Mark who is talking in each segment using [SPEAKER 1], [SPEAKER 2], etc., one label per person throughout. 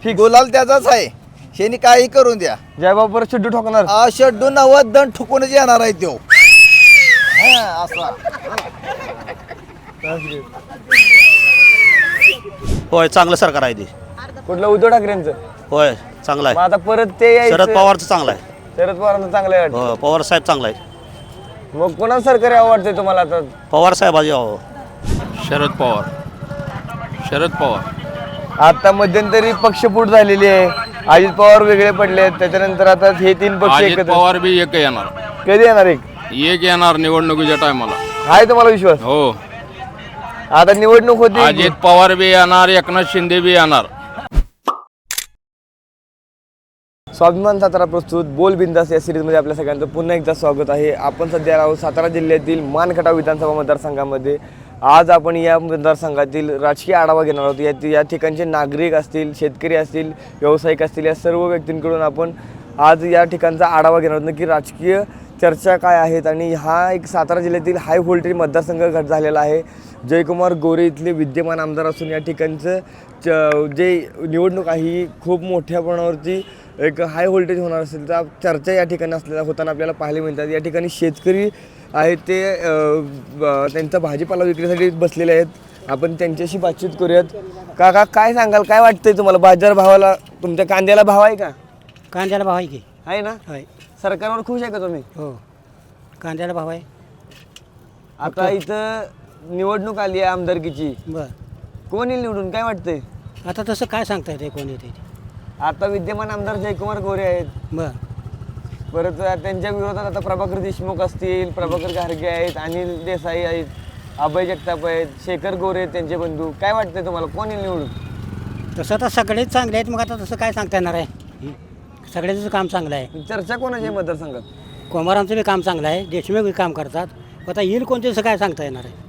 [SPEAKER 1] गुलाल त्याचाच आहे. शेनी काही करून द्या.
[SPEAKER 2] जयबाबा परत शेड्डू ठोकणार.
[SPEAKER 1] शेड्डू 90 दंड ठुकूनच येणार आहे तो. असा
[SPEAKER 3] होय चांगलं सरकार आहे ते.
[SPEAKER 2] कुठलं उद्धव ठाकरेंचं.
[SPEAKER 3] होय चांगलं
[SPEAKER 2] मग
[SPEAKER 3] आहे.
[SPEAKER 2] आता परत ते यायचं.
[SPEAKER 3] शरद पवारचं चांगलं आहे.
[SPEAKER 2] शरद पवारांचं चांगलं आहे.
[SPEAKER 3] हो पवार साहेब चांगला आहे.
[SPEAKER 2] मग कोणाचं सरकार आवडतंय तुम्हाला आता.
[SPEAKER 3] पवार साहेबाजी हो.
[SPEAKER 4] शरद पवार. शरद पवार.
[SPEAKER 2] आता मध्यंतरी पक्षफूट झालेली आहे. अजित पवार वेगळे पडले, त्याच्यानंतर आता हे तीन पक्ष
[SPEAKER 4] अजित
[SPEAKER 2] एकत्र.
[SPEAKER 4] पवार बी एक येणार.
[SPEAKER 2] कधी येणार एक
[SPEAKER 4] येणार निवडणुकीच्या टायमाला.
[SPEAKER 2] आहे तुम्हाला विश्वास.
[SPEAKER 4] हो
[SPEAKER 2] आता निवडणूक होती.
[SPEAKER 4] अजित पवार बी येणार, एकनाथ शिंदे बी येणार.
[SPEAKER 2] स्वाभिमान सातारा प्रस्तुत बोल बिंदास या सिरीजमध्ये आपल्या सगळ्यांचं पुन्हा एकदा स्वागत आहे. आपण सध्या आहोत सातारा जिल्ह्यातील मानखटाव विधानसभा मतदारसंघामध्ये. आज आपण या मतदारसंघातील राजकीय आढावा घेणार आहोत. या ठिकाणचे नागरिक असतील, शेतकरी असतील, व्यावसायिक असतील, या सर्व व्यक्तींकडून आपण आज या ठिकाणचा आढावा घेणार आहोत की राजकीय चर्चा काय आहेत. आणि हा एक सातारा जिल्ह्यातील हाय व्होल्टेज मतदारसंघ झालेला आहे. जयकुमार गोरे इथले विद्यमान आमदार असून या ठिकाणचं जे निवडणूक आहे ही खूप मोठ्या प्रमाणावरती एक हाय व्होल्टेज होणार असेल तर चर्चा या ठिकाणी असलेल्या होताना आपल्याला पाहायला मिळतात. या ठिकाणी शेतकरी आहेत ते त्यांचा भाजीपाला विक्रीसाठी बसलेले आहेत. आपण त्यांच्याशी बातचीत करूयात. काका काय सांगाल, काय वाटतंय तुम्हाला बाजार भावाला. तुमच्या कांद्याला भाव आहे का.
[SPEAKER 5] कांद्याला भाव आहे की.
[SPEAKER 2] आहे ना.
[SPEAKER 5] होय.
[SPEAKER 2] सरकारवर खुश आहे का तुम्ही.
[SPEAKER 5] हो कांद्याला भाव आहे.
[SPEAKER 2] आता इथं निवडणूक आली आहे आमदारकीची.
[SPEAKER 5] बर
[SPEAKER 2] कोण येईल निवडून, काय वाटतंय.
[SPEAKER 5] आता तसं काय सांगता येते कोण येते.
[SPEAKER 2] आता विद्यमान आमदार जयकुमार गोरे आहेत.
[SPEAKER 5] बर
[SPEAKER 2] परत त्यांच्या विरोधात आता प्रभाकर देशमुख असतील, प्रभाकर घारगे आहेत, अनिल देसाई आहेत, अभय जगताप आहेत, शेखर गोरे आहेत त्यांचे बंधू. काय वाटतंय तुम्हाला कोण येईल निवडून.
[SPEAKER 5] तसं आता सगळेच चांगले आहेत. मग आता तसं काय सांगता येणार आहे. सगळ्याचं काम चांगलं आहे.
[SPEAKER 2] चर्चा कोणाची आहे मतदारसंघात.
[SPEAKER 5] कोमारांचं बी काम चांगलं आहे, देशमुख बी काम करतात. आता येईल कोणते तसं काय सांगता येणार आहे.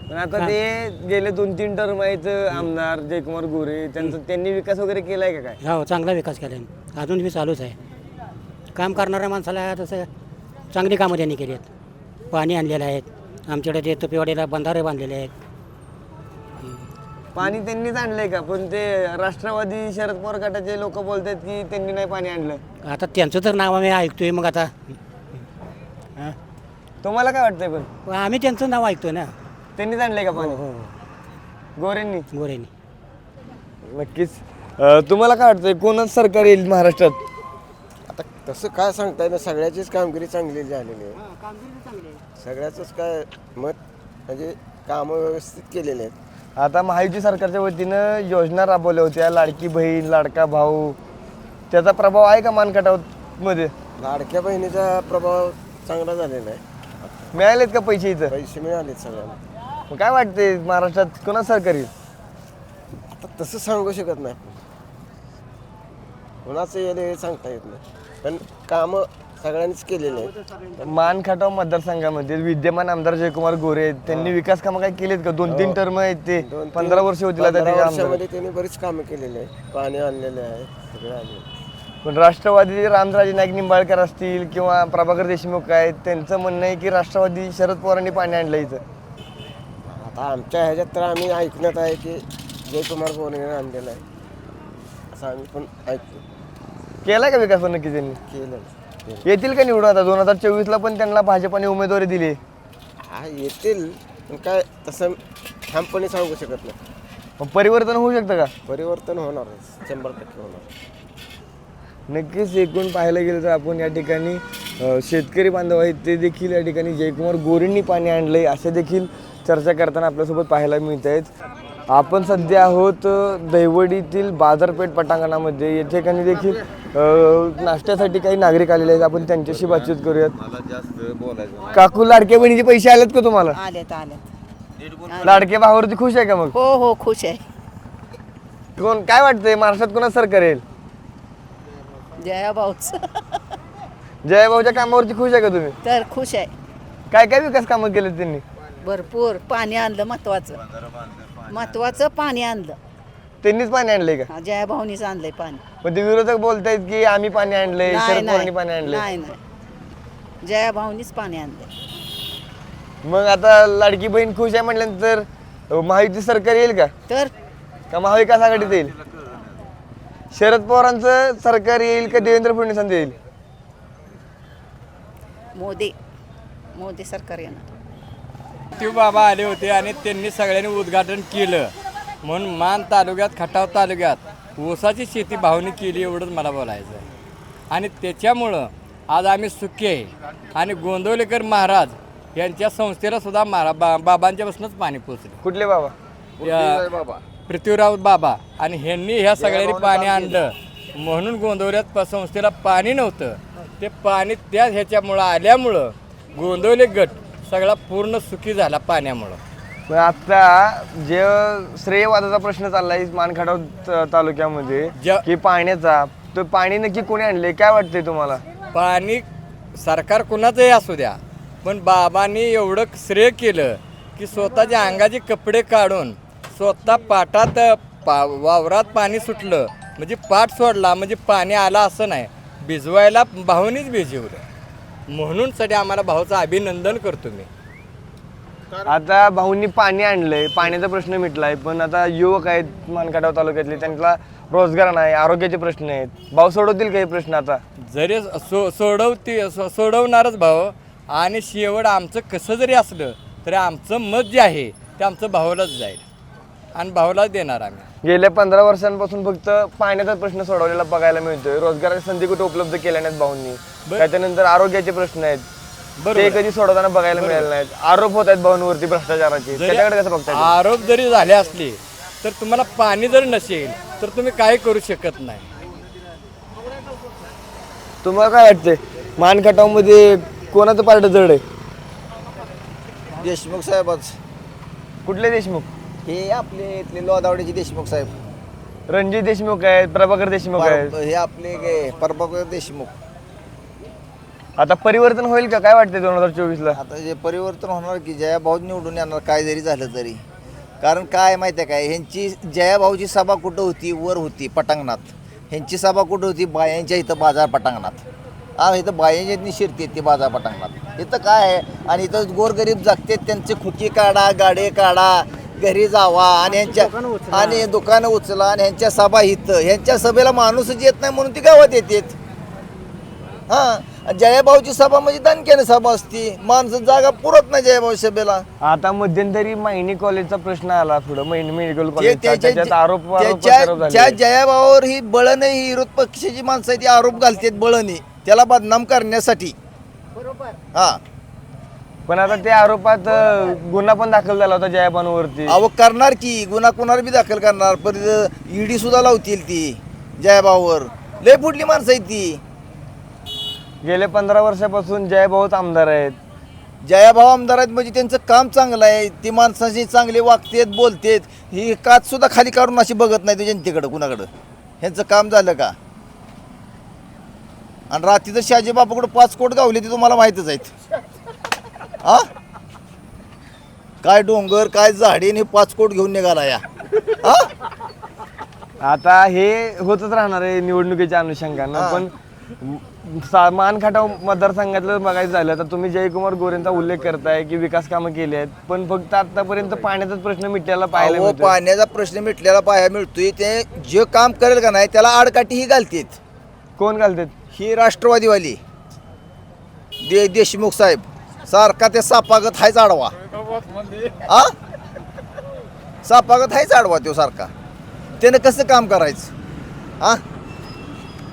[SPEAKER 2] पण आता ते गेले 2-3 टर्म आहेत आमदार जयकुमार गोरे, त्यांनी विकास वगैरे केला आहे का काय.
[SPEAKER 5] हो चांगला विकास केला आहे, अजून बी चालूच आहे. काम करणाऱ्या माणसाला तसं चांगली कामं त्यांनी केली आहेत. पाणी आणलेलं आहेत आमच्याकडे. ते तुपेवाडीला बंधारे बांधलेले आहेत.
[SPEAKER 2] पाणी त्यांनीच आणलंय का. पण ते राष्ट्रवादी शरद पवार गटाचे लोक बोलतात की त्यांनी नाही पाणी आणलं.
[SPEAKER 5] आता त्यांचं तर नाव आम्ही ऐकतोय. मग आता
[SPEAKER 2] तुम्हाला काय वाटतंय. पण
[SPEAKER 5] आम्ही त्यांचं नाव ऐकतोय ना.
[SPEAKER 2] त्यांनीच आणलंय का
[SPEAKER 5] हो
[SPEAKER 2] पाणी.
[SPEAKER 5] हो
[SPEAKER 2] गोरेंनी.
[SPEAKER 5] गोरेनी.
[SPEAKER 2] नक्कीच. तुम्हाला काय वाटतंय कोणच सरकार येईल महाराष्ट्रात.
[SPEAKER 6] आता तसं काय सांगता येईल. सगळ्याचीच कामगिरी चांगली झालेली आहे. सगळ्याचंच काय मत म्हणजे कामं व्यवस्थित केलेले आहेत.
[SPEAKER 2] आता महायुती सरकारच्या वतीनं योजना राबवल्या होत्या, लाडकी बहीण, लाडका भाऊ. त्याचा प्रभाव आहे का मानखटावमध्ये.
[SPEAKER 6] लाडक्या बहिणीचा प्रभाव चांगला झालेला आहे.
[SPEAKER 2] मिळालेत का पैसे इथं.
[SPEAKER 6] पैसे मिळालेत सगळ्यांना.
[SPEAKER 2] मग काय वाटते महाराष्ट्रात कोणा सरकार येईल.
[SPEAKER 6] आता तसं सांगू शकत नाही. कोणाचं येईल हे सांगता येत नाही. पण कामं सगळ्यांनीच केलेले आहेत.
[SPEAKER 2] मानखटाव मतदारसंघामध्ये विद्यमान आमदार जयकुमार गोरे आहेत. त्यांनी विकास कामं काय केलेत का. 2-3 टर्म आहेत ते 15 वर्ष होतील आता
[SPEAKER 6] 15
[SPEAKER 2] त्याच्या आमदार.
[SPEAKER 6] वर्षामध्ये त्यांनी बरीच कामं केलेली आहेत. पाणी आणलेले आहे सगळे आले.
[SPEAKER 2] पण राष्ट्रवादी रामराजे नाईक निंबाळकर असतील किंवा प्रभाकर देशमुख आहेत, त्यांचं म्हणणं आहे की राष्ट्रवादी शरद पवारांनी पाणी आणलं इथं.
[SPEAKER 6] आता आमच्या ह्याच्यात तर आम्ही ऐकण्यात आहे की जयकुमार गोरेने आणलेलं आहे असं आम्ही पण ऐकतो.
[SPEAKER 2] केलाय का विकास पण नक्की त्यांनी.
[SPEAKER 6] केलं.
[SPEAKER 2] येतील का निवडून आता 2024ला पण त्यांना भाजपाने उमेदवारी दिली.
[SPEAKER 6] हा येतील पण काय तसं ठामपणे सांगू शकत नाही.
[SPEAKER 2] मग परिवर्तन होऊ शकतं का.
[SPEAKER 6] परिवर्तन होणारच 100% होणार.
[SPEAKER 2] नक्कीच एकूण पाहायला गेलं तर आपण या ठिकाणी शेतकरी बांधव आहेत ते देखील या ठिकाणी जयकुमार गोरेंनी पाणी आणलंय असे देखील चर्चा करताना आपल्यासोबत पाहायला मिळत आहेत. आपण सध्या आहोत दहिवडीतील बाजारपेठ पटांगणामध्ये. या ठिकाणी देखील नाश्त्यासाठी काही नागरिक आलेले आहेत. आपण त्यांच्याशी बातचीत करूयात. काकू लाडक्या बहिणीचे पैसे आलेत का तुम्हाला.
[SPEAKER 7] आलेत.
[SPEAKER 2] लाडक्या भावावरती खुश आहे का मग.
[SPEAKER 7] हो हो खुश आहे.
[SPEAKER 2] कोण काय वाटतंय महाराष्ट्रात कोणा सरकार येईल.
[SPEAKER 7] जयाभाऊच
[SPEAKER 2] जयभाऊच्या कामावरती खुश आहे का तुम्ही.
[SPEAKER 7] तर खुश आहे.
[SPEAKER 2] काय काय विकास कामं केलेत त्यांनी.
[SPEAKER 7] भरपूर पाणी आणलं. महत्वाचं पाणी आणलं.
[SPEAKER 2] त्यांनीच पाणी आणलंय का.
[SPEAKER 7] जयाभाऊनीच आणलंय पाणी.
[SPEAKER 2] पण ते विरोधक बोलतायत की आम्ही पाणी आणलंय, शरद पवारांनी पाणी आणलंय.
[SPEAKER 7] नाही नाही जयाभाऊनीच पाणी आणलंय.
[SPEAKER 2] मग आता लाडकी बहीण खुश आहे म्हटल्यानंतर महायुती सरकार येईल का
[SPEAKER 7] तर
[SPEAKER 2] महाविकास आघाडीत येईल. शरद पवारांचं सरकार येईल का देवेंद्र फडणवीसांचं येईल?
[SPEAKER 7] मोदी सरकार येणार.
[SPEAKER 8] ते बाबा आले होते आणि त्यांनी सगळ्यांनी उद्घाटन केलं म्हणून मान तालुक्यात खटाव तालुक्यात ऊसाची शेती भावनी केली एवढंच मला बोलायचं आहे. आणि त्याच्यामुळं आज आम्ही सुखी आहे. आणि गोंदवलेकर महाराज यांच्या संस्थेला सुद्धा बाबांच्यापासूनच पाणी पोचले.
[SPEAKER 2] कुठले बाबा?
[SPEAKER 8] पृथ्वीराज बाबा आणि ह्यांनी ह्या सगळ्यांनी पाणी आणलं म्हणून गोंदवल्यात संस्थेला पाणी नव्हतं. ते पाणी त्या ह्याच्यामुळं आल्यामुळं गोंदवले गट सगळा पूर्ण सुखी झाला पाण्यामुळं.
[SPEAKER 2] पण आता जे श्रेयवादाचा प्रश्न चाललाय मानखटाव तालुक्यामध्ये की पाण्याचा, तो पाणी नक्की कोणी आणले काय वाटतंय तुम्हाला?
[SPEAKER 8] पाणी सरकार कुणाचंही असू द्या पण बाबांनी एवढं श्रेय केलं की स्वतःच्या अंगाचे कपडे काढून स्वतः पाटात वावरात पाणी सुटलं म्हणजे पाट सोडला म्हणजे पाणी आला असं नाही, भिजवायला भाऊनीच भिजवलं म्हणून साठी आम्हाला भाऊचं अभिनंदन करतो मी.
[SPEAKER 2] आता भाऊंनी पाणी आणलंय, पाण्याचा प्रश्न मिटलाय, पण आता युवक आहेत मानखटाव तालुक्यातले, त्यांना रोजगार नाही, आरोग्याचे प्रश्न आहेत. भाऊ सोडवतील काही प्रश्न? आता
[SPEAKER 8] जरी सोडवणारच भाऊ. आणि शेवट आमचं कसं जरी असलं तरी आमचं मत जे आहे ते आमचं भाऊलाच जाईल आणि भाऊलाच देणार आम्ही.
[SPEAKER 2] गेल्या 15 वर्षांपासून फक्त पाण्याचा प्रश्न सोडवलेला बघायला मिळतोय. रोजगाराची संधी कुठे उपलब्ध केल्या नाहीत भाऊंनी. त्याच्यानंतर आरोग्याचे प्रश्न आहेत, ते कधी सोडवताना बघायला मिळाले नाहीत. आरोप होत आहेत भाऊंवरती भ्रष्टाचाराचे, त्याच्याकडे कसं बघताय?
[SPEAKER 8] आरोप जरी झाले असले तर तुम्हाला पाणी जर नसेल तर तुम्ही काय करू शकत नाही.
[SPEAKER 2] तुम्हाला काय वाटतंय मानखटाव मध्ये कोणाचं पार्ट जड आहे?
[SPEAKER 1] देशमुख साहेबच.
[SPEAKER 2] कुठले देशमुख?
[SPEAKER 1] हे आपले इथले लोधावडीचे देशमुख साहेब.
[SPEAKER 2] रणजित देशमुख आहेत, प्रभाकर देशमुख आहेत,
[SPEAKER 1] हे आपले प्रभाकर देशमुख.
[SPEAKER 2] आता परिवर्तन होईल का काय वाटतंय 2024
[SPEAKER 1] आता जे परिवर्तन होणार की जयाभाऊ निवडून येणार काय जरी झालं तरी. कारण काय माहिती आहे काय, ह्यांची जयाभाऊची सभा कुठं होती? वर होती पटांगणात. ह्यांची सभा कुठं होती? बायांच्या इथं बाजार पटांगणात. इथं बायांच्या शिरते ती बाजार पटांगणात. इथं काय आहे? आणि इथं गोरगरीब जगते, त्यांचे खुकी काढा, गाडे काढा, घरी जावा आणि दुकानं उचला आणि ह्यांच्या सभा इथं. ह्यांच्या सभेला माणूसच येत नाही म्हणून ती गावात येतात. हां, जयाभाऊची सभा म्हणजे दणक्याने सभा असती, माणसं जागा पुरत नाही जयाभाऊ सभेला.
[SPEAKER 2] आता मध्यंतरी मायनी कॉलेजचा प्रश्न आला पुढे, मेडिकल कॉलेज,
[SPEAKER 1] त्या जयाभाऊवर ही बळण ही विरोध पक्षाची माणसं ती आरोप घालतात बळणी त्याला बदनाम करण्यासाठी. हा,
[SPEAKER 2] पण आता त्या आरोपात गुन्हा पण दाखल झाला होता जयाभाऊंवरती.
[SPEAKER 1] अहो करणार की गुन्हा कुणावर बी दाखल करणार, पण ईडी सुद्धा लावतील ती जयाभाऊवर. लय फुटली माणसं आहेत ती.
[SPEAKER 2] गेल्या 15 वर्षापासून जयाभाऊच आमदार आहेत.
[SPEAKER 1] जयाभाऊ आमदार आहेत म्हणजे त्यांचं काम चांगलं आहे. ती माणसाशी चांगले वागतेत, बोलतेत. ही काच सुद्धा खाली काढून अशी बघत नाही ते जनतेकडं कुणाकडं. ह्यांचं काम झालं का? आणि रात्रीचं शहाजी बापूकडं 5 कोट गावले ते तुम्हाला माहीतच आहेत. हा, काय डोंगर काय झाडी आणि 5 कोट घेऊन निघाला या.
[SPEAKER 2] आता हे होतच राहणार आहे निवडणुकीच्या अनुषंगानं. पण मानखटाव मतदारसंघातलं बघायचं झालं तर तुम्ही जयकुमार गोरेंचा उल्लेख करताय की विकास कामं केली आहेत, पण फक्त आतापर्यंत पाण्याचाच प्रश्न मिटलेला पाहायला मिळतो.
[SPEAKER 1] पाण्याचा प्रश्न मिटलेला पाहायला मिळतोय. ते जे काम करेल का नाही त्याला आडकाठी ही घालतात.
[SPEAKER 2] कोण घालतात?
[SPEAKER 1] ही राष्ट्रवादीवाली देशमुख साहेब सारखा ते सापागत हायच आडवा. सापागत हायच आडवा तो सारखा. त्यानं कसं काम करायचं?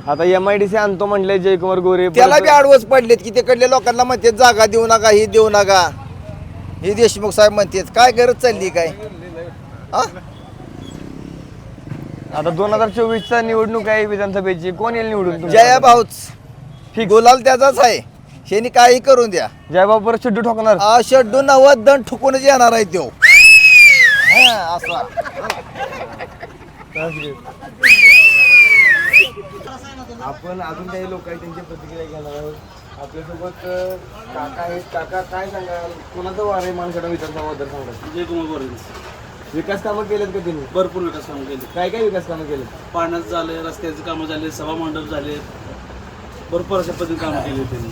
[SPEAKER 2] आता MIDC आणतो म्हणले जयकुमार गोरे,
[SPEAKER 1] त्याला बी आडवच पडलेत की तिकडल्या लोकांना म्हणतात जागा देऊ नका, ही देऊ नका. हे देशमुख साहेब म्हणतात काय गरज चालली काय?
[SPEAKER 2] आता 2024चा निवडणूक आहे विधानसभेची, कोण येईल निवडून?
[SPEAKER 1] जयाभाऊच. गुलाल त्याचाच आहे. ह्यांनी काही करून द्या.
[SPEAKER 2] जयभाऊ परत शेड्डू ठोकणार.
[SPEAKER 1] शेड्डू 90 दंड ठुकूनच येणार आहे तो. असा
[SPEAKER 2] आपण अजून काही लोक आहेत त्यांची प्रतिक्रिया घेणार आहोत. आपल्यासोबत काका आहेत. काका काय सांगाल, कोणाचं वार आहे मानखटाव विधानसभा मतदारसंघात?
[SPEAKER 9] जयकुमार गोरे.
[SPEAKER 2] विकास कामं केलेत का त्यांनी?
[SPEAKER 9] भरपूर विकास कामं केली.
[SPEAKER 2] काय काय विकास कामं केलेत?
[SPEAKER 9] पाण्याचं झाले, रस्त्याची कामं झाले, सभा मंडप झाले, भरपूर अशा पद्धतीने कामं केली त्यांनी.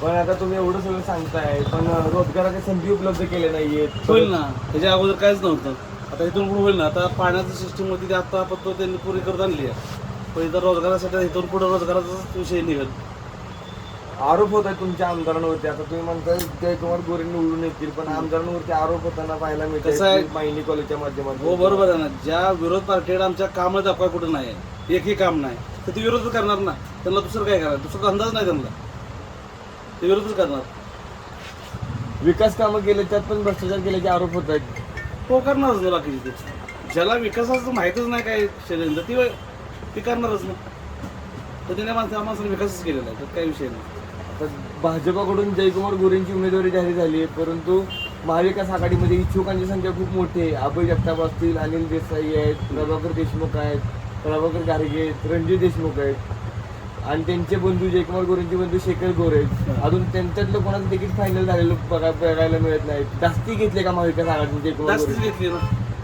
[SPEAKER 2] पण आता तुम्ही एवढं सगळं सांगताय, पण रोजगाराच्या संधी उपलब्ध केल्या नाहीयेत.
[SPEAKER 9] होईल ना, त्याच्या अगोदर काहीच नव्हतं. आता इथून पुढे होईल ना. आता पाण्याची सिस्टीम होती ती आता त्यांनी पुरी करत आणली आहे. पण इथं रोजगारासाठी इथून पुढे रोजगाराचाच विषय निघेल.
[SPEAKER 2] आरोप होत आहे तुमच्या आमदारांवरती. आता तुम्ही म्हणताय जयकुमार गोरे निवडून येतील, पण आमदारांवरती आरोप होताना पाहायला
[SPEAKER 9] कसं आहे?
[SPEAKER 2] मिळतात माहिनी कॉलेजच्या माध्यमातून.
[SPEAKER 9] हो बरोबर आहे ना. ज्या विरोध पार्टीला आमच्या कामात दाखवा कुठं नाही, एकही काम नाही, तर ते विरोधच करणार ना. त्यांना दुसरं काय करायचं, दुसरा धंदाच नाही त्यांना, ते विरोधच करणार.
[SPEAKER 2] विकास कामं केले त्यात पण भ्रष्टाचार केल्याचे आरोप होत आहेत.
[SPEAKER 9] तो करणारच ना. बाकीचे ते ज्याला विकासाचं माहीतच नाही काय शरीर ती करणारच ना. तर त्याने माणसाने विकासच केलेला आहे, तर काही विषय नाही.
[SPEAKER 2] आता भाजपाकडून जयकुमार गोरेंची उमेदवारी जाहीर झाली आहे, परंतु महाविकास आघाडीमध्ये इच्छुकांची संख्या खूप मोठी आहे. अभय जगताप असतील, अनिल देसाई आहेत, प्रभाकर देशमुख आहेत, प्रभाकर गारगे आहेत, रणजित देशमुख आहेत आणि त्यांचे बंधू जयकुमार गोरेंचे बंधू शेखर गोरे आहेत. अजून त्यांच्यातलं कोणाचं तिकीट फायनल झालेलं बघायला मिळत नाही. जास्ती घेतले का महाविकास आघाडीने जयकुमार
[SPEAKER 9] जास्तीच
[SPEAKER 2] गोरे?
[SPEAKER 9] घेतली ना,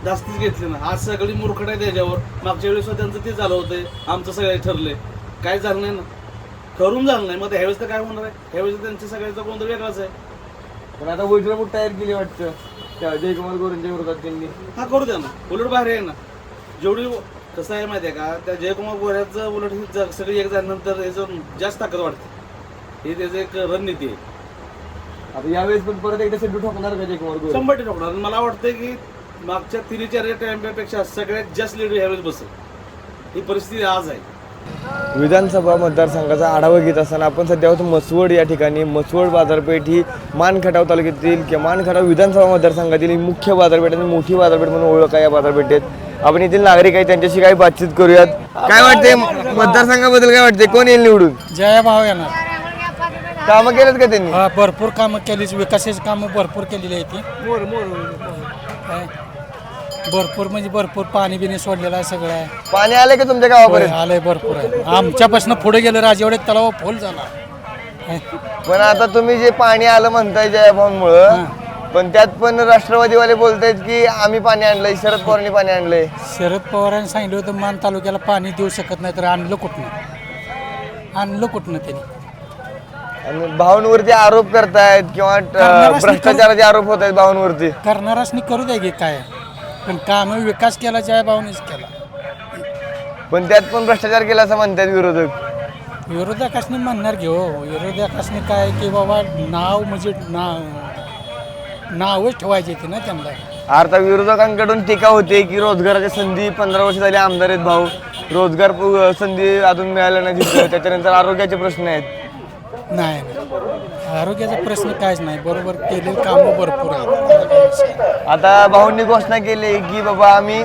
[SPEAKER 9] जास्तीच घेतली ना. आज सगळी मूर्खट आहे त्याच्यावर. मागच्या वेळेस त्यांचं ते झालं होतं, आमचं सगळे ठरले, काय झालं नाही ना, करून झालं नाही. मग ह्यावेळेस तर काय होणार आहे, ह्यावेळेस त्यांच्या सगळ्यांचा गोंधळ वेगळाच आहे.
[SPEAKER 2] पण आता वज्रमूठ तयार केली वाटतं त्या जयकुमार गोरेंच्या विरोधात त्यांनी.
[SPEAKER 9] हा करू द्या ना, उलट बाहेर आहे ना. जेवढी कसं आहे माहिती आहे का, त्या जयकुमार गोऱ्याचं उलट ही सगळी एक झाल्यानंतर याचं जास्त ताकद वाटते. ही त्याचं एक रणनीती आहे.
[SPEAKER 2] आता यावेळेस पण परत एकदा सेंडू ठोकणार का जयकुमार गोरे?
[SPEAKER 9] 100% ठोकणार. मला वाटतं की मागच्या 3-4 टाइमपेक्षा सगळ्यात जास्त लीड ह्यावेळेस बसेल. ही परिस्थिती आज आहे.
[SPEAKER 2] विधानसभा मतदारसंघाचा आढावा घेत असताना आपण सध्या आहोत मसवड या ठिकाणी. मसवड बाजारपेठ ही मानखटाव तालुक्यातील किंवा मानखटाव विधानसभा मतदारसंघातील मुख्य बाजारपेठ आणि मोठी बाजारपेठ म्हणून ओळख आहे या बाजारपेठेत. आपण येथील नागरिक आहेत त्यांच्याशी काही बातचीत करूयात. काय वाटते मतदारसंघाबद्दल, काय वाटते कोण येईल निवडून?
[SPEAKER 5] जयभाव येणार.
[SPEAKER 2] कामं केलेत का त्यांनी?
[SPEAKER 5] हा भरपूर कामं केलीच, विकासाची कामं भरपूर केलेली आहे ती. भरपूर म्हणजे भरपूर पाणी बिणी सोडलेलं आहे, सगळं आहे.
[SPEAKER 2] पाणी आले का तुमच्या गावापर्यंत?
[SPEAKER 5] आलंय भरपूर आहे. आमच्यापासून पुढे गेलं राजेवाडे तलाव फुल झाला.
[SPEAKER 2] पण आता तुम्ही जे पाणी आलं म्हणताय जयभावांमुळं, पण त्यात पण राष्ट्रवादीवाले बोलतायत की आम्ही पाणी आणलंय, शरद पवारांनी पाणी आणलंय.
[SPEAKER 5] शरद पवारांनी सांगितलं होतं मान तालुक्याला पाणी देऊ शकत नाही, तर आणलं कुठनं त्यांनी.
[SPEAKER 2] आणि भावांवरती आरोप करतायत किंवा भ्रष्टाचाराचे आरोप होत आहेत भावांवरती.
[SPEAKER 5] करणारासनी करू द्या की काय, पण काम विकास केला जयभावनेच केला.
[SPEAKER 2] पण त्यात पण भ्रष्टाचार केला असं म्हणतात विरोधक.
[SPEAKER 5] विरोधकासनी म्हणणार घेऊ, विरोधकासनी काय की बाबा नाव म्हणजे नावच ठेवायचे ते ना त्यांना.
[SPEAKER 2] आता विरोधकांकडून टीका होते की रोजगाराच्या संधी 15 वर्ष झाली आमदार आहेत भाऊ, रोजगार संधी अजून मिळाल्या नाही तिथं. त्याच्यानंतर आरोग्याचे प्रश्न आहेत.
[SPEAKER 5] नाही आरोग्याचा प्रश्न काहीच नाही, बरोबर केलेली कामं भरपूर आहेत.
[SPEAKER 2] आता भाऊंनी घोषणा केली की बाबा आम्ही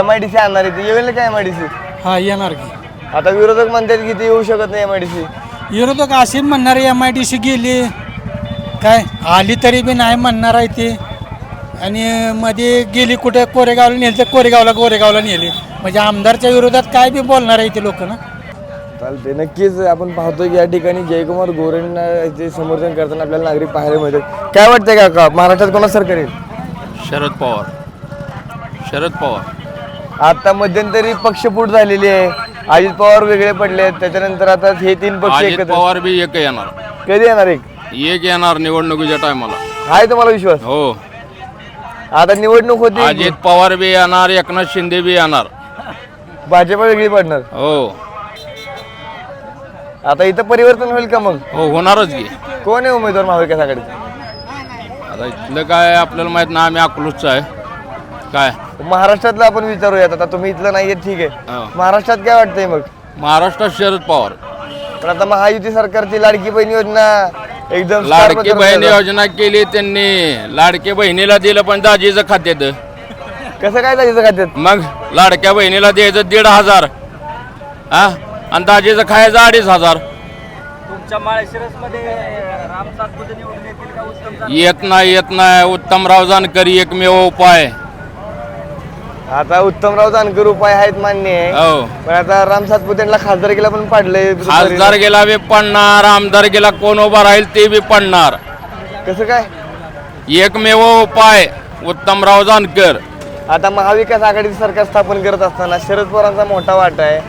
[SPEAKER 2] MIDC आणणार आहे. येईल का MIDC?
[SPEAKER 5] हा येणार की.
[SPEAKER 2] आता विरोधक म्हणतात की ते येऊ शकत नाही MIDC.
[SPEAKER 5] विरोधक असे म्हणणार MIDC गेली काय, आली तरी बी नाही म्हणणार आहे ते. आणि मध्ये गेली कुठे कोरेगावला नेली तर गोरेगावला नेली, म्हणजे आमदारच्या विरोधात काय बी बोलणार आहे ते लोक ना.
[SPEAKER 2] चालते. नक्कीच आपण पाहतोय की या ठिकाणी जयकुमार गोरेंना जे समर्थन करताना आपल्याला नागरिक पाहायला मिळतात. काय वाटतंय काका, महाराष्ट्रात कोणा सरकार येईल?
[SPEAKER 4] शरद पवार.
[SPEAKER 2] आता मध्यंतरी पक्षफूट झालेली आहे. अजित पवार वेगळे पडले, त्याच्यानंतर आता हे 3 पक्ष
[SPEAKER 4] अजित
[SPEAKER 2] एकत्र.
[SPEAKER 4] पवार बी एक येणार.
[SPEAKER 2] कधी येणार एक
[SPEAKER 4] येणार निवडणुकीच्या टायमाला.
[SPEAKER 2] आहे तुम्हाला विश्वास?
[SPEAKER 4] हो.
[SPEAKER 2] आता निवडणूक होती,
[SPEAKER 4] अजित पवार बी येणार, एकनाथ शिंदे बी येणार.
[SPEAKER 2] भाजप वेगळी पडणार.
[SPEAKER 4] हो
[SPEAKER 2] आता इथं परिवर्तन होईल का मग?
[SPEAKER 4] हो होणारच की.
[SPEAKER 2] कोण आहे उमेदवार महाविकास आघाडीचा?
[SPEAKER 4] आता इथलं काय आपल्याला माहित नाही, आम्ही अकलूजचं आहे. काय
[SPEAKER 2] महाराष्ट्रातलं आपण विचारूयात. आता तुम्ही इथलं नाहीये, ठीक आहे.
[SPEAKER 4] हो.
[SPEAKER 2] महाराष्ट्रात काय वाटतंय मग?
[SPEAKER 4] महाराष्ट्रात शरद पवार.
[SPEAKER 2] पण आता महायुती सरकारची लाडकी बहीण योजना एकदम
[SPEAKER 4] लाडकी बहीण योजना केली त्यांनी. लाडकी बहिणीला दिलं पण दाजीचं खात्यात.
[SPEAKER 2] कसं काय त्याचं खात्यात?
[SPEAKER 4] मग लाडक्या बहिणीला द्यायचं 1,500 हा, आणि दाजीचं खायचं 2,500. येत नाही. उत्तमराव जानकर एकमेव उपाय.
[SPEAKER 2] आता उत्तमराव जानकर उपाय आहेत मान्य आहे,
[SPEAKER 4] हो.
[SPEAKER 2] पण आता राम सातपुतेला खासदार केला पण पाडले.
[SPEAKER 4] खासदार गेला बी पडणार, आमदार गेला कोण उभा राहील ते बी पडणार.
[SPEAKER 2] कसं काय?
[SPEAKER 4] एकमेव उपाय उत्तमराव जानकर.
[SPEAKER 2] आता महाविकास आघाडीचं सरकार स्थापन करत असताना शरद पवारांचा मोठा वाटा आहे,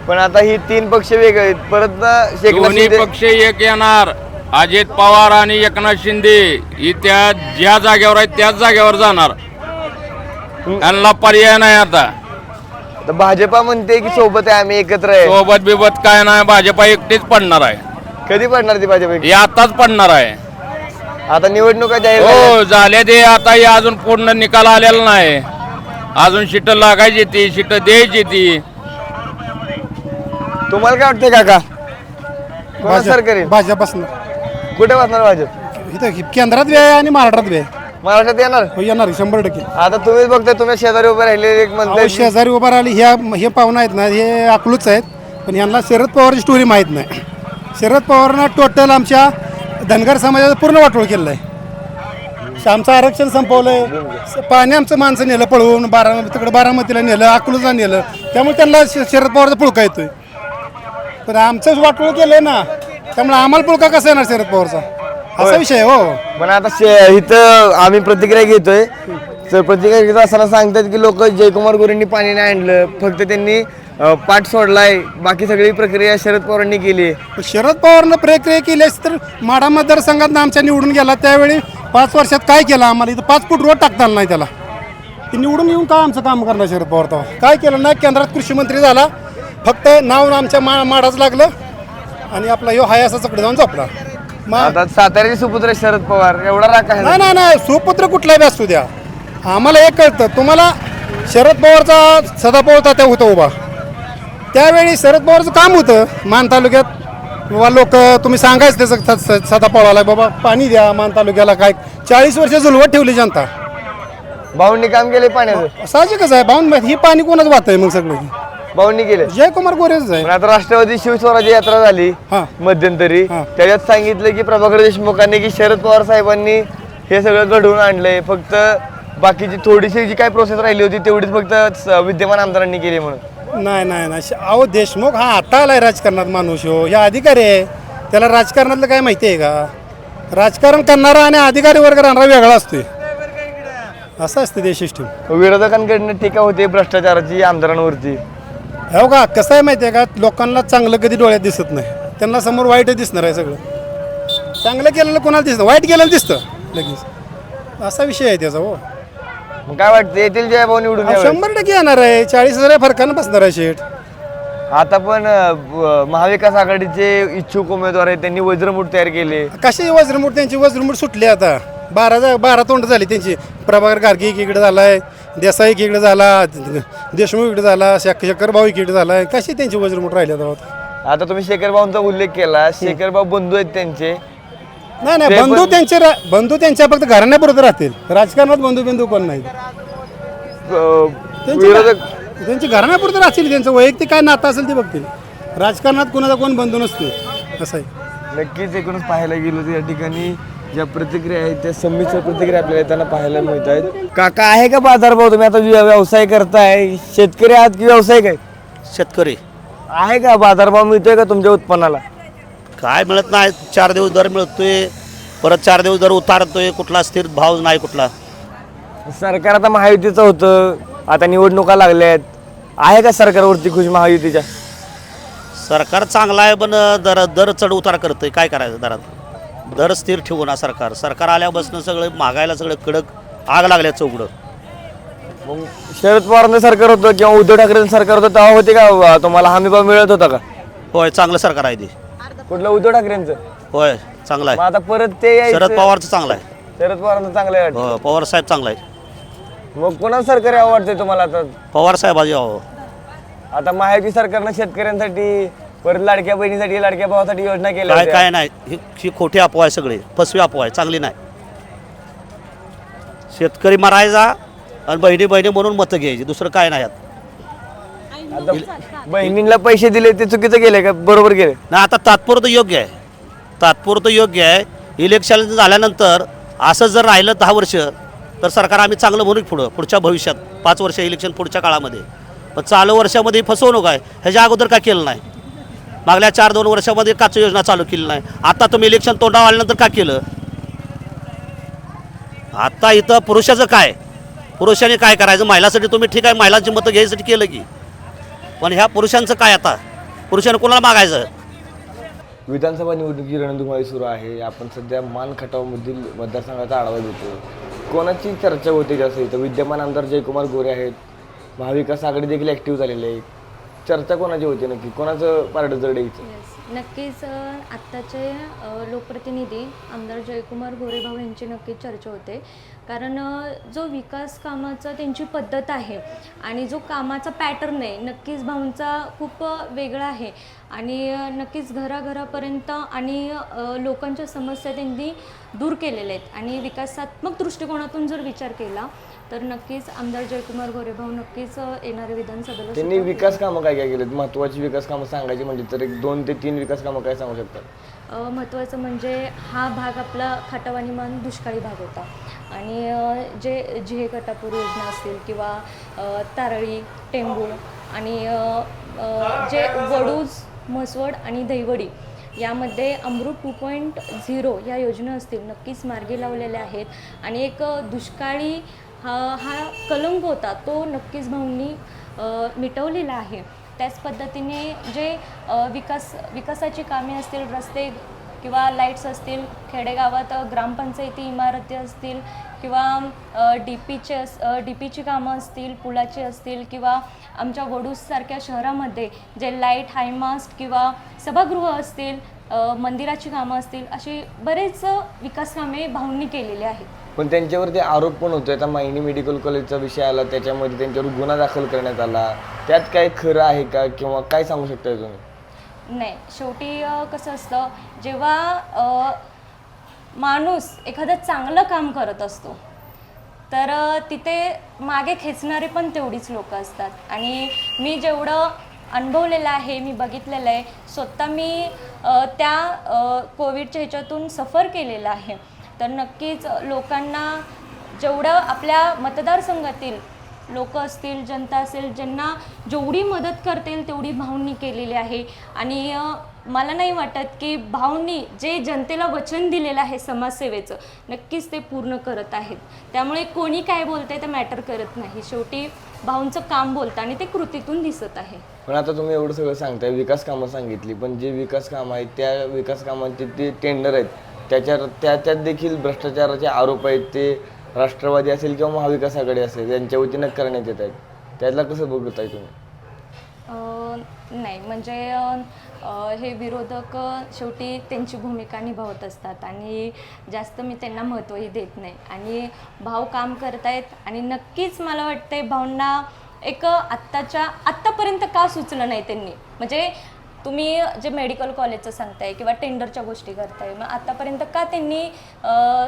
[SPEAKER 2] पण आता ही 3 पक्ष वेगळे आहेत. परत शेखनाथ
[SPEAKER 4] दोन्ही
[SPEAKER 2] शिंदे
[SPEAKER 4] पक्ष एक येणार. अजित पवार आणि एकनाथ शिंदे ही त्या ज्या जागेवर आहेत त्याच जागेवर जाणार. त्यांना पर्याय नाही आता.
[SPEAKER 2] तर भाजपा म्हणते की सोबत आहे आम्ही एकत्र आहे.
[SPEAKER 4] सोबत बिबत काय नाही, भाजपा एकटीच पडणार आहे.
[SPEAKER 2] कधी पडणार ती भाजपा?
[SPEAKER 4] हे आताच पडणार आहे.
[SPEAKER 2] आता निवडणुका जाहीर झाल्या.
[SPEAKER 4] हो झाले ते, आता हे अजून पूर्ण निकाल आलेला नाही. अजून शिट लागायची ती, शिट द्यायची ती.
[SPEAKER 2] तुम्हाला काय वाटतंय काका? कोण सरकार येईल?
[SPEAKER 5] भाजप बसणार
[SPEAKER 2] कुठे बसणार भाजप?
[SPEAKER 5] इथं केंद्रात बी आहे आणि महाराष्ट्रात बी आहे.
[SPEAKER 2] महाराष्ट्रात येणार?
[SPEAKER 5] हो, येणार 100%.
[SPEAKER 2] आता तुम्हीच बघताय, तुम्ही शेजारी उभे राहिले एक म्हणताय
[SPEAKER 5] शेजारी उभा राहिली हे पाहुणं आहेत ना, हे अकलूच आहेत, पण यांना शरद पवारची स्टोरी माहीत नाही. शरद पवारनं टोटल आमच्या धनगर समाजाचं पूर्ण वाटोळ केलेलं आहे. आमचं आरक्षण संपवलंय, पाणी आमचं माणसं नेलं पळवून, तिकडे बारामतीला नेलं, अकलूजला नेलं, त्यामुळे त्यांना शरद पवारचा पुळका येतोय. पण आमचंच वाटोळ केलंय ना, त्यामुळे आम्हाला पुळका कसा येणार शरद पवारचा, असा विषय आहे. हो,
[SPEAKER 2] पण आता इथं आम्ही प्रतिक्रिया घेतोय. तर प्रतिक्रिया घेत असताना सांगतात की लोक जयकुमार गोरेंनी पाणी नाही आणलं, फक्त त्यांनी पाठ सोडलाय, बाकी सगळी प्रक्रिया शरद पवारांनी केली.
[SPEAKER 5] शरद पवारनं प्रक्रिया केली असती तर माढा मतदारसंघात आमच्या निवडून गेला त्यावेळी 5 वर्षात काय केलं आम्हाला? इथं 5 फूट रोड टाकता आला नाही त्याला. ते निवडून येऊन काय आमचं काम करणार शरद पवार? तेव्हा काय केलं नाही. केंद्रात कृषी मंत्री झाला, फक्त नाव आमच्या माडाच लागलं आणि आपला ह्यो हाय असा चकडे जाऊन झोपला.
[SPEAKER 2] आता साताऱ्याचे सुपुत्र शरद पवार, एवढा राग आहे?
[SPEAKER 5] नाही, सुपुत्र कुठलाही बी असू द्या, आम्हाला एक कळतं. तुम्हाला शरद पवारचा सदाभाऊ तात्या होता उभा, त्यावेळी शरद पवारचं काम होतं मान तालुक्यात. बाबा लोक तुम्ही सांगायचं त्याचं सदाभाऊला बाबा पाणी द्या मान तालुक्याला. काय 40 वर्ष झुलवत ठेवली जनता.
[SPEAKER 2] भाऊंनी काम केले पाण्याचं?
[SPEAKER 5] साहजिकच आहे. भाऊन ही पाणी कोणाच वाहत आहे मग सगळं?
[SPEAKER 2] भाऊंनी केले.
[SPEAKER 5] जयकुमार गोरेच आहे.
[SPEAKER 2] पण आता राष्ट्रवादी शिवस्वराज्य यात्रा झाली
[SPEAKER 5] हा.
[SPEAKER 2] मध्यंतरी, त्याच्यात सांगितलं की प्रभाकर देशमुखांनी की शरद पवार साहेबांनी हे सगळं घडवून आणलंय, फक्त बाकीची थोडीशी जी काय प्रोसेस राहिली होती तेवढीच फक्त विद्यमान आमदारांनी केली म्हणून.
[SPEAKER 5] नाही. अहो देशमुख हा आता आलाय राजकारणात माणूस. हो, ह्या अधिकारी आहे, त्याला राजकारणातलं काय माहिती आहे का? राजकारण करणारा आणि अधिकारी वर्ग राहणारा वेगळा असतोय, असं असतं ते सिस्टीम.
[SPEAKER 2] विरोधकांकडनं टीका होते भ्रष्टाचाराची आमदारांवरती.
[SPEAKER 5] हो का, कसं आहे माहिती आहे का? लोकांना चांगलं कधी डोळ्यात दिसत नाही, त्यांना समोर वाईटच दिसणार आहे सगळं. चांगलं केलेलं कोणाला दिसतं, वाईट केलेलं दिसतं लगेच, असा विषय आहे त्याचा. हो,
[SPEAKER 2] काय वाटतं येतील जयभाऊ निवडून?
[SPEAKER 5] 100% येणार आहे. 40,000 फरकानं बसणार आहे शेठ.
[SPEAKER 2] आता पण महाविकास आघाडीचे इच्छुक उमेदवार आहेत, त्यांनी वज्रमूठ तयार केले.
[SPEAKER 5] कशी वज्रमूठ? त्यांची वज्रमूठ सुटली आता. 12 तोंड झाली त्यांची. प्रभाकर गारगे एकीकडे झालाय, देसाई एकीकडे झाला, देशमुख इकडे झाला, शेखर भाऊ इकडे झालाय. कशी त्यांची वज्रमूठ राहिली आता?
[SPEAKER 2] आता तुम्ही शेखर भाऊंचा उल्लेख केला, शेखर भाऊ बंधू आहेत त्यांचे.
[SPEAKER 5] नाही, बंधू त्यांच्या फक्त घराण्यापुरतं राहतील. राजकारणात बंधू कोण नाही.
[SPEAKER 2] विरोधक
[SPEAKER 5] त्यांची घराण्यापुरतं राहतील, त्यांचं वैयक्तिक काय नातं असेल ते बघतील. राजकारणात कोणाचा कोण बंधू नसते, असं आहे.
[SPEAKER 2] नक्कीच एकूणच पाहायला गेलो तर या ठिकाणी ज्या प्रतिक्रिया आहेत त्या संमिश्र प्रतिक्रिया आपल्याला त्यांना पाहायला मिळत आहेत. काका, आहे का बाजारभाव? तुम्ही आता व्यवसाय करताय, शेतकरी आहात की व्यावसायिक आहे?
[SPEAKER 3] शेतकरी
[SPEAKER 2] आहे का बाजारभाव मिळतोय का तुमच्या उत्पन्नाला?
[SPEAKER 3] काय मिळत नाही. 4 दिवस दर मिळतोय, परत 4 दिवस दर उतारतोय, कुठला स्थिर भाव नाही कुठला.
[SPEAKER 2] सरकार आता महायुतीचं होतं, आता निवडणुका लागल्यात, आहे का सरकारवरती खुश महायुतीच्या?
[SPEAKER 3] सरकार चांगला आहे, पण दर चढ उतार करतोय. काय करायचं? दर स्थिर ठेवू ना सरकार आल्यापासून सगळं महागायला सगळं कडक आग लागल्या चौकडं.
[SPEAKER 2] मग शरद पवारांचं सरकार होतं किंवा उद्धव ठाकरेंचं सरकार होतं तेव्हा होते का तुम्हाला हमीभाव मिळत होता का?
[SPEAKER 3] होय, चांगलं सरकार आहे ते.
[SPEAKER 2] कुठलं? उद्धव ठाकरेंचं?
[SPEAKER 3] होय, चांगलं
[SPEAKER 2] मग
[SPEAKER 3] आहे.
[SPEAKER 2] आता परत ते यायचं?
[SPEAKER 3] शरद पवारचं चांगलं आहे.
[SPEAKER 2] शरद पवारांचं चांगलं आहे.
[SPEAKER 3] हो, पवार साहेब चांगला आहे.
[SPEAKER 2] मग कोणाचं सरकार आवडतंय तुम्हाला आता?
[SPEAKER 3] पवार साहेबाजी यावं.
[SPEAKER 2] आता महायुती सरकारनं शेतकऱ्यांसाठी, परत लाडक्या बहिणीसाठी, लाडक्या भावासाठी योजना केल्या होत्या.
[SPEAKER 3] काय नाही, ही खोटी अफवा आहे, सगळी फसवी अफवा आहे, चांगली नाही. शेतकरी मरायचा आणि बहिणी म्हणून मतं घ्यायची, दुसरं काय नाही.
[SPEAKER 2] आता बहिणींना पैसे दिले ते चुकीचं केले का बरोबर केले?
[SPEAKER 3] नाही, आता तात्पुरतं योग्य आहे. इलेक्शन झाल्यानंतर असं जर राहिलं 10 वर्ष तर सरकार आम्ही चांगलं म्हणू पुढच्या भविष्यात 5 वर्ष इलेक्शन पुढच्या काळामध्ये. पण चालू वर्षामध्ये फसवणूक आहे. ह्याच्या अगोदर का केलं नाही? मागल्या 4-2 वर्षामध्ये काच योजना चालू केली नाही. आता तुम्ही इलेक्शन तोंडावर आल्यानंतर का केलं? आता इथं पुरुषांनी काय करायचं? महिलासाठी तुम्ही ठीक आहे, महिलांची मतं घ्यायसाठी केलं की, पण ह्या पुरुषांचं काय? आता पुरुषांनी कोणाला मागायचं?
[SPEAKER 2] विधानसभा निवडणुकीची रणधुमाळी सुरू आहे. आपण सध्या मान खटावमधील मतदारसंघाचा आढावा घेतो. कोणाची चर्चा होते जास्त इथं? विद्यमान आमदार जयकुमार गोरे आहेत, महाविकास आघाडी देखील ॲक्टिव्ह झालेली आहे. चर्चा कोणाची होती नक्की, कोणाचं पारडं जड यायचं?
[SPEAKER 10] नक्कीच आत्ताचे लोकप्रतिनिधी आमदार जयकुमार गोरेभाऊ यांची नक्कीच चर्चा होते. कारण जो विकास कामाचा त्यांची पद्धत आहे आणि जो कामाचा पॅटर्न आहे नक्कीच भाऊंचा खूप वेगळा आहे. आणि नक्कीच घराघरापर्यंत आणि लोकांच्या समस्या त्यांनी दूर केलेल्या आहेत. आणि विकासात्मक दृष्टिकोनातून जर विचार केला तर नक्कीच आमदार जयकुमार गोरेभाऊ नक्कीच येणाऱ्या विधानसभेला
[SPEAKER 2] त्यांनी विकास कामं काय काय केलेत? महत्त्वाची विकास कामं सांगायची म्हणजे तर एक 2 ते 3 विकास कामं काय सांगू शकतात?
[SPEAKER 10] महत्त्वाचं म्हणजे हा भाग आपला खाटावानी मान दुष्काळी भाग होता. आणि जे जिहे कटापूर योजना असतील किंवा तारळी, टेंबू आणि जे वडूज, म्हसवड आणि दहिवडी यामध्ये अमृत 2.0 या योजना असतील नक्कीच मार्गी लावलेल्या आहेत. आणि एक दुष्काळी हा कलंक होता तो नक्कीच भाऊंनी मिटवलेला आहे. त्याच पद्धतीने जे विकासाची कामे असतील, रस्ते किंवा लाईट्स असतील, खेडेगावात ग्रामपंचायती इमारती असतील किंवा डीपीची कामं असतील, पुलाची असतील किंवा आमच्या वडूजसारख्या शहरामध्ये जे लाईट, हायमास्ट किंवा सभागृह असतील, मंदिराची कामं असतील, अशी बरेच विकास कामे भाऊंनी केलेली आहेत.
[SPEAKER 2] पण त्यांच्यावरती आरोप पण होतो. आता मायनी मेडिकल कॉलेजचा विषय आला, त्याच्यामध्ये त्यांच्यावर गुन्हा दाखल करण्यात आला. त्यात काय खरं आहे का किंवा काय सांगू शकता तुम्ही?
[SPEAKER 10] नाही, शेवटी कसं असतं, जेव्हा माणूस एखादं चांगलं काम करत असतो तर तिथे मागे खेचणारे पण तेवढीच लोक असतात. आणि मी जेवढं अनुभवलेलं आहे, मी बघितलेलं आहे, स्वतः मी त्या कोविडच्या ह्याच्यातून सफर केलेलं आहे. तर नक्कीच लोकांना जेवढं आपल्या मतदारसंघातील लोक असतील, जनता असेल, ज्यांना जेवढी मदत करतील तेवढी भाऊंनी केलेली आहे. आणि मला नाही वाटत की भाऊंनी जे जनतेला वचन दिलेलं आहे समाजसेवेचं नक्कीच ते पूर्ण करत आहेत. त्यामुळे कोणी काय बोलतंय ते मॅटर करत नाही. शेवटी भाऊंचं काम बोलतं आणि ते कृतीतून दिसत आहे.
[SPEAKER 2] पण आता तुम्ही एवढं सगळं सांगताय, विकास कामं सांगितली, पण जे विकास कामं आहेत त्या विकास कामांचे ते टेंडर आहेत त्याच्यात देखील भ्रष्टाचाराचे आरोप आहेत. ते राष्ट्रवादी असेल किंवा महाविकास आघाडी असेल यांच्या वतीनं करण्यात येत आहेत. त्यातला कसं बघताय तुम्ही?
[SPEAKER 10] नाही, म्हणजे हे विरोधक शेवटी त्यांची भूमिका निभावत असतात आणि जास्त मी त्यांना महत्त्वही देत नाही. आणि भाऊ काम करत आहेत आणि नक्कीच मला वाटतंय भाऊंना एक आत्तापर्यंत का सुचलं नाही त्यांनी. म्हणजे तुम्ही जे मेडिकल कॉलेजचं सांगताय किंवा टेंडरच्या गोष्टी करताय, मग आत्तापर्यंत का त्यांनी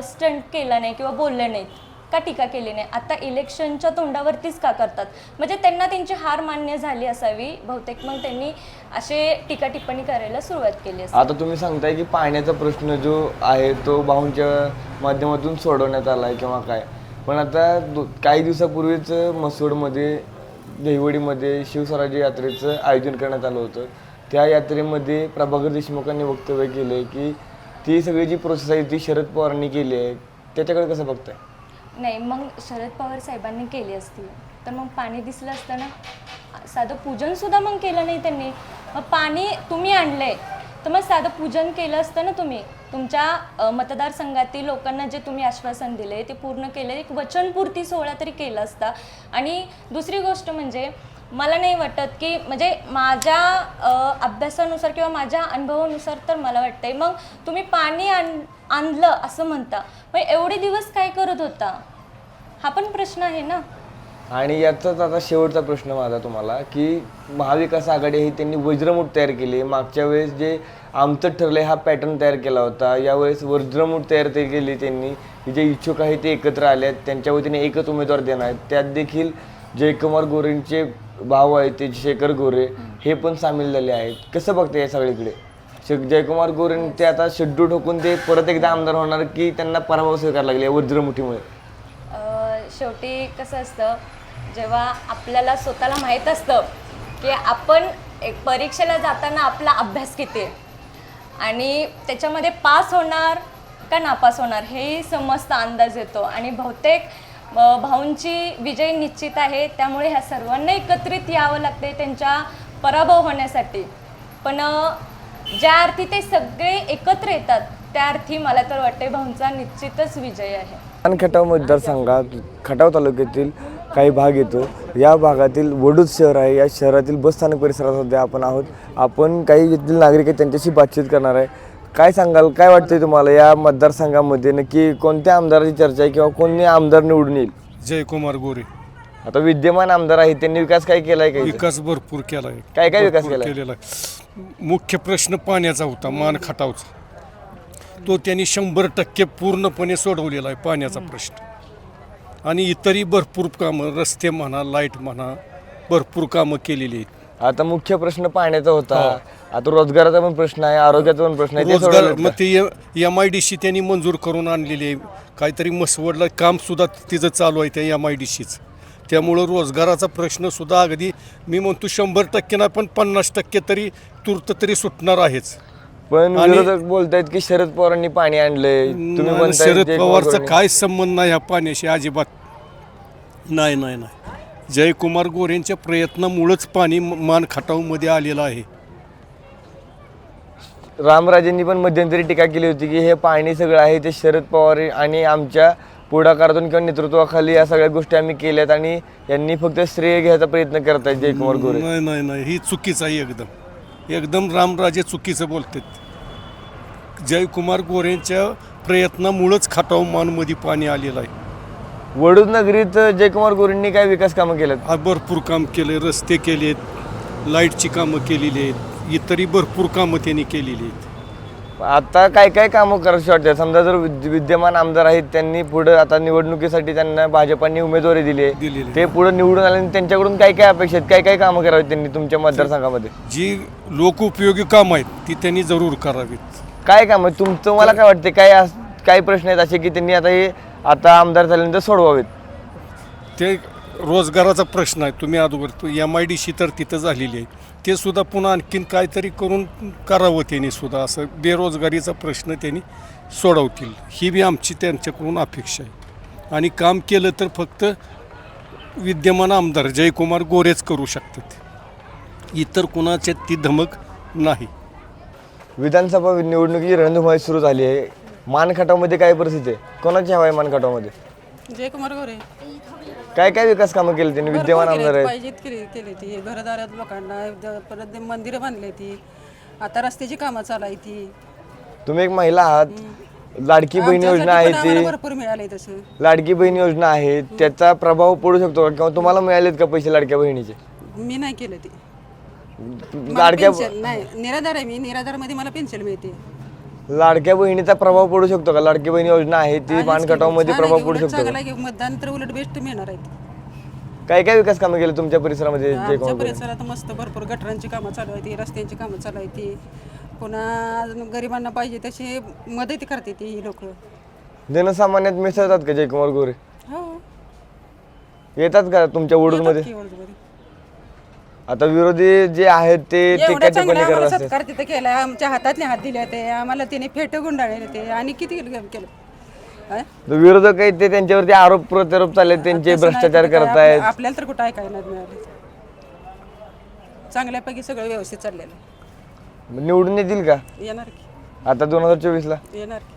[SPEAKER 10] स्टंट केला नाही किंवा बोलले नाहीत, का टीका केली नाही? आता इलेक्शनच्या तोंडावरतीच का करतात? म्हणजे त्यांना त्यांची हार मान्य झाली असावी बहुतेक, मग त्यांनी असे टीका टिप्पणी करायला सुरुवात केली असेल.
[SPEAKER 2] आता तुम्ही सांगताय की पाण्याचा प्रश्न जो आहे तो भाऊंच्या माध्यमातून सोडवण्यात आला आहे किंवा काय, पण आता काही दिवसापूर्वीच म्हसवडमध्ये, दहिवडीमध्ये शिवस्वराज्य यात्रेचं आयोजन करण्यात आलं होतं. त्या यात्रेमध्ये प्रभाकर देशमुखांनी वक्तव्य केले की ती सगळी जी प्रोसेस आहे ती शरद पवारांनी केली आहे. त्याच्याकडे कसं बघताय?
[SPEAKER 10] नाही, मग शरद पवार साहेबांनी केली असती तर मग पाणी दिसलं असतं ना. साधं पूजनसुद्धा मग केलं नाही त्यांनी. मग पाणी तुम्ही आणलंय तर मग साधं पूजन केलं असतं ना तुम्ही. तुमच्या मतदारसंघातील लोकांना जे तुम्ही आश्वासन दिले ते पूर्ण केले, एक वचनपूर्ती सोहळा तरी केला असता. आणि दुसरी गोष्ट म्हणजे मला नाही वाटत की, म्हणजे माझ्या अभ्यासानुसार किंवा माझ्या अनुभवानुसार तर मला वाटतंय मग तुम्ही पाणी आणलं असं म्हणता, मग एवढे दिवस काय करत होता, हा पण प्रश्न आहे ना.
[SPEAKER 2] आणि याचाच आता शेवटचा प्रश्न माझा तुम्हाला की महाविकास आघाडी ही त्यांनी वज्रमूठ तयार केली. मागच्या वेळेस जे आमचं ठरलंय हा पॅटर्न तयार केला होता, यावेळेस वज्रमूठ तयार केली त्यांनी. जे इच्छुक आहेत ते एकत्र आले आहेत, त्यांच्या वतीने एकच उमेदवार देणार आहेत. त्यात देखील जयकुमार गोरेंचे भाऊ आहेत ते शेखर गोरे हे पण सामील झाले आहेत. कसं बघते या सगळीकडे? जयकुमार गोरे ते आता शेड्डू ठोकून ते परत एकदा आमदार होणार की त्यांना पराभव स्वीकारायला लागले वज्रमुठीमुळे?
[SPEAKER 10] शेवटी कसं असतं, जेव्हा आपल्याला स्वतःला माहीत असतं की आपण एक परीक्षेला जाताना आपला अभ्यास किती आहे आणि त्याच्यामध्ये पास होणार का नापास होणार हे समजता अंदाज येतो. आणि बहुतेक भाऊंची विजय निश्चित आहे, त्यामुळे ह्या सर्वांना एकत्रित यावं लागते त्यांच्या पराभव होण्यासाठी. पण ज्या अर्थी ते सगळे एकत्र येतात त्या अर्थी मला तर वाटते भाऊंचा निश्चितच विजय आहे.
[SPEAKER 2] खटाव मतदारसंघात खटाव तालुक्यातील काही भाग येतो. या भागातील वडूज शहर आहे. या शहरातील बसस्थानक परिसरात सध्या आपण आहोत. आपण काही येथील नागरिक आहेत त्यांच्याशी बातचीत करणार आहे. काय सांगाल, काय वाटतंय तुम्हाला या मतदारसंघामध्ये नक्की कोणत्या आमदाराची चर्चा आहे किंवा कोणी आमदार निवडून येईल?
[SPEAKER 11] जयकुमार गोरे.
[SPEAKER 2] आता विद्यमान आमदार आहेत त्यांनी विकास काय केलाय? काही
[SPEAKER 11] विकास भरपूर केला आहे.
[SPEAKER 2] काय काय विकास
[SPEAKER 11] भरपूर
[SPEAKER 2] केलाय?
[SPEAKER 11] केलेला आहे. मुख्य प्रश्न पाण्याचा होता, मानखटावचा. तो त्यांनी 100% पूर्णपणे सोडवलेला आहे पाण्याचा प्रश्न. आणि इतरही भरपूर कामं, रस्ते म्हणा, लाईट म्हणा, भरपूर कामं केलेली आहेत.
[SPEAKER 2] आता मुख्य प्रश्न पाण्याचा होता, आता रोजगाराचा पण प्रश्न आहे, आरोग्याचा पण प्रश्न आहे. ते
[SPEAKER 11] रोजगार
[SPEAKER 2] सोडवलेत
[SPEAKER 11] मग
[SPEAKER 2] का?
[SPEAKER 11] ते MIDC त्यांनी मंजूर करून आणलेली आहे. काहीतरी मसवडला कामसुद्धा तिचं चालू आहे त्या MIDCचं. त्यामुळं रोजगाराचा प्रश्नसुद्धा अगदी मी म्हणतो 100% नाही पण 50% तरी तूर्त तरी सुटणार आहेच.
[SPEAKER 2] पण
[SPEAKER 11] आणि-
[SPEAKER 2] विरोधक बोलतायत की शरद पवारांनी पाणी आणलंय. तुम्ही
[SPEAKER 11] नाही,
[SPEAKER 2] म्हणताय
[SPEAKER 11] शरद
[SPEAKER 2] जयकुमार
[SPEAKER 11] पवारचा
[SPEAKER 2] गोरेंनी.
[SPEAKER 11] काय संबंध नाही ह्या पाण्याशी अजिबात. नाही नाही नाही, जयकुमार गोरेंच्या प्रयत्नामुळंच पाणी मान खटावमध्ये आलेलं आहे.
[SPEAKER 2] रामराजेंनी पण मध्यंतरी टीका केली होती की हे पाणी सगळं आहे ते शरद पवार आणि आमच्या पुढाकारातून किंवा नेतृत्वाखाली या सगळ्या गोष्टी आम्ही केल्यात आणि यांनी फक्त श्रेय घ्यायचा प्रयत्न करत आहेत जयकुमार गोरे.
[SPEAKER 11] नाही नाही नाही, ही चुकीचं आहे एकदम रामराजे चुकीचं बोलतात. जयकुमार गोरेंच्या प्रयत्नामुळंच खटाव मानमध्ये पाणी आलेलं आहे.
[SPEAKER 2] वडूज नगरीत जयकुमार गोरेंनी काय विकास कामं केलेत?
[SPEAKER 11] भरपूर काम केले, रस्ते केलेत, लाईटची कामं केलेली आहेत, इतरही भरपूर कामं त्यांनी केलेली आहेत.
[SPEAKER 2] आता काय काय कामं करायची वाटतात? समजा जर विद्यमान आमदार आहेत त्यांनी पुढे आता निवडणुकीसाठी त्यांना भाजपाने उमेदवारी दिली आहे,
[SPEAKER 11] दिलेली.
[SPEAKER 2] ते पुढे निवडून आले आणि त्यांच्याकडून काय काय अपेक्षा आहेत, काय काय कामं करावीत त्यांनी तुमच्या मतदारसंघामध्ये?
[SPEAKER 11] जी लोकोपयोगी कामं आहेत ती त्यांनी जरूर करावीत.
[SPEAKER 2] काय काम आहे तुमचं? मला काय वाटते काय प्रश्न आहेत असे की त्यांनी आता आमदार झाल्यानंतर सोडवावेत?
[SPEAKER 11] ते रोजगाराचा प्रश्न आहे. तुम्ही अगोदर MIDC तर तिथं झालेली आहे, ते सुद्धा पुन्हा आणखीन काहीतरी करून करावं त्यांनी सुद्धा. असं बेरोजगारीचा प्रश्न त्यांनी सोडवतील ही बी आमची त्यांच्याकडून अपेक्षा आहे. आणि काम केलं तर फक्त विद्यमान आमदार जयकुमार गोरेच करू शकतात, इतर कुणाच्यात ती धमक नाही.
[SPEAKER 2] विधानसभा निवडणुकीची रणधुमाळी सुरू झाली आहे. मानखटावमध्ये काय परिस्थिती आहे? कोणाची हवा आहे मानखटावमध्ये?
[SPEAKER 12] जयकुमार गोरे.
[SPEAKER 2] काय काय विकास कामं केली त्यांनी? विद्यमान आमदार आहेत.
[SPEAKER 12] पाहिजेत केली ती घरदारात लोकांना, परत मंदिरं बांधली ती, आता रस्त्याची कामं चालाय ती.
[SPEAKER 2] तुम्ही एक महिला आहात, लाडकी बहीण योजना आहे ती,
[SPEAKER 12] भरपूर मिळाले तसं.
[SPEAKER 2] लाडकी बहीण योजना आहे, त्याचा प्रभाव पडू शकतो का? किंवा तुम्हाला मिळालेत का पैसे लाडक्या बहिणीचे?
[SPEAKER 12] मी नाही केलं ते.
[SPEAKER 2] लाडक्या
[SPEAKER 12] नाही, निराधार आहे मी, निराधार मध्ये मला पेन्शन मिळते.
[SPEAKER 2] लाडक्या बहिणीचा प्रभाव पडू शकतो का? लाडकी बहीण योजना आहे ती मानखटावमध्ये प्रभाव पडू शकतो का?
[SPEAKER 12] मतदान तर उलट बेस्ट मिळणार आहे.
[SPEAKER 2] काय काय विकास कामं केले तुमच्या परिसरामध्ये?
[SPEAKER 12] आमच्या परिसरात मस्त भरपूर गटरांची कामं चालू आहे ती, रस्त्यांची कामं चालू आहे ती, पुन्हा गरिबांना पाहिजे तशी मदत करते ती ही लोक.
[SPEAKER 2] जनसामान्यात मिसळतात का जयकुमार गोरे?
[SPEAKER 12] हो,
[SPEAKER 2] येतात का तुमच्या वडूजमध्ये?
[SPEAKER 12] येतात की वडूजमध्ये.
[SPEAKER 2] आता विरोधी जे आहेत ते
[SPEAKER 12] एवढं
[SPEAKER 2] टिप्पणी
[SPEAKER 12] चांगलं
[SPEAKER 2] करत
[SPEAKER 12] आम्हाला
[SPEAKER 2] असतात.
[SPEAKER 12] सत्कार तिथं केला, आमच्या हातातले हात दिले ते, आम्हाला त्याने फेट गुंडाळले ते, आणि किती केलं.
[SPEAKER 2] विरोधक आहेत ते त्यांच्यावरती आरोप प्रत्यारोप चालले, त्यांचे भ्रष्टाचार करतायत.
[SPEAKER 12] आपल्याला तर कुठं ऐकायला नाही मिळाले. चांगल्यापैकी सगळं व्यवस्थित चाललेलं.
[SPEAKER 2] निवडून येतील का
[SPEAKER 12] येणार की,
[SPEAKER 2] आता 2024 ला?
[SPEAKER 12] येणार की.